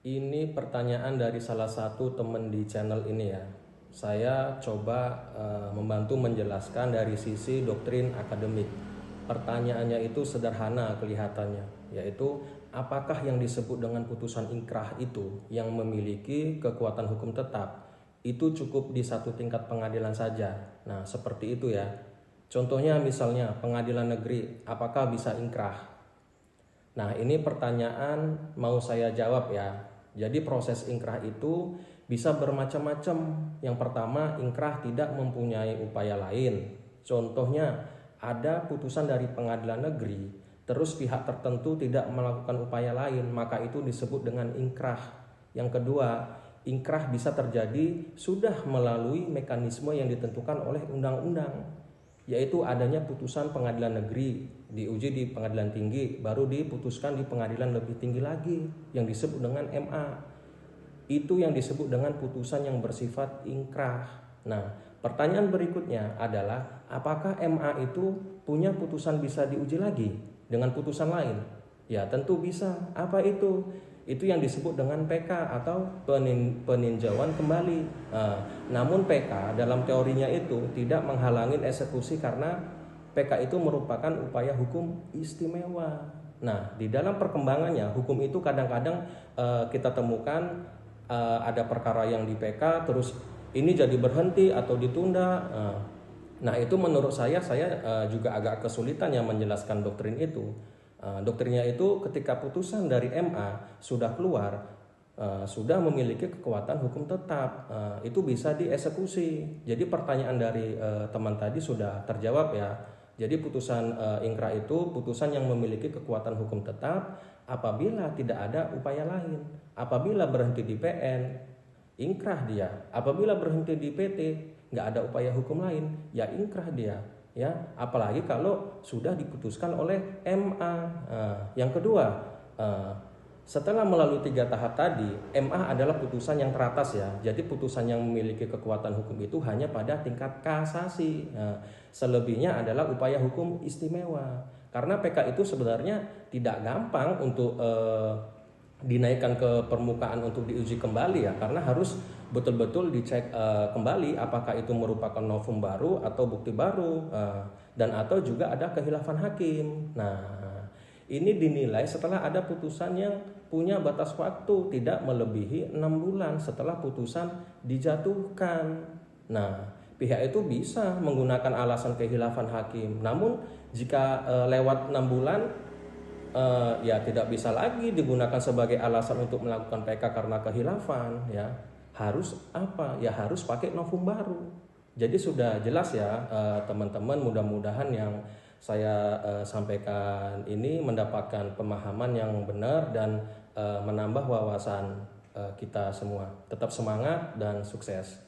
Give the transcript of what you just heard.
Ini pertanyaan dari salah satu teman di channel ini ya. Saya coba membantu menjelaskan dari sisi doktrin akademik. Pertanyaannya itu sederhana kelihatannya, yaitu apakah yang disebut dengan putusan ingkrah itu yang memiliki kekuatan hukum tetap itu cukup di satu tingkat pengadilan saja. Nah, seperti itu ya. Contohnya misalnya pengadilan negeri, apakah bisa ingkrah? Nah, ini pertanyaan mau saya jawab ya. Jadi proses ingkrah itu bisa bermacam-macam. Yang pertama, ingkrah tidak mempunyai upaya lain. Contohnya, ada putusan dari pengadilan negeri, terus pihak tertentu tidak melakukan upaya lain, maka itu disebut dengan ingkrah. Yang kedua, ingkrah bisa terjadi sudah melalui mekanisme yang ditentukan oleh undang-undang, yaitu adanya putusan pengadilan negeri diuji di pengadilan tinggi, baru diputuskan di pengadilan lebih tinggi lagi yang disebut dengan MA. Itu yang disebut dengan putusan yang bersifat ingkrah. Nah, pertanyaan berikutnya adalah apakah MA itu punya putusan bisa diuji lagi dengan putusan lain? Ya, tentu bisa. Apa itu? Itu yang disebut dengan PK atau peninjauan kembali. Namun PK dalam teorinya itu tidak menghalangi eksekusi karena PK itu merupakan upaya hukum istimewa. Nah, di dalam perkembangannya hukum itu kadang-kadang kita temukan ada perkara yang di PK terus ini jadi berhenti atau ditunda. Nah, itu menurut saya juga agak kesulitan ya menjelaskan doktrin itu. Doktrinnya itu ketika putusan dari MA sudah keluar, sudah memiliki kekuatan hukum tetap, itu bisa dieksekusi. Jadi pertanyaan dari teman tadi sudah terjawab ya. Jadi putusan ingkrah itu putusan yang memiliki kekuatan hukum tetap apabila tidak ada upaya lain. Apabila berhenti di PN, ingkrah dia. Apabila berhenti di PT, nggak ada upaya hukum lain, ya ingkrah dia. Ya, apalagi kalau sudah diputuskan oleh MA. Yang kedua, setelah melalui 3 tahap tadi, MA adalah putusan yang teratas ya. Jadi putusan yang memiliki kekuatan hukum itu hanya pada tingkat kasasi. Selebihnya adalah upaya hukum istimewa. Karena PK itu sebenarnya tidak gampang untuk dinaikkan ke permukaan untuk diuji kembali ya, karena harus betul-betul dicek kembali apakah itu merupakan novum baru atau bukti baru, dan atau juga ada khilafan hakim. Nah, ini dinilai setelah ada putusan yang punya batas waktu tidak melebihi 6 bulan setelah putusan dijatuhkan. Nah, pihak itu bisa menggunakan alasan khilafan hakim. Namun jika lewat 6 bulan, ya tidak bisa lagi digunakan sebagai alasan untuk melakukan PK karena khilafan ya. Harus apa? Ya harus pakai novum baru. Jadi sudah jelas ya teman-teman, mudah-mudahan yang saya sampaikan ini mendapatkan pemahaman yang benar dan menambah wawasan kita semua. Tetap semangat dan sukses.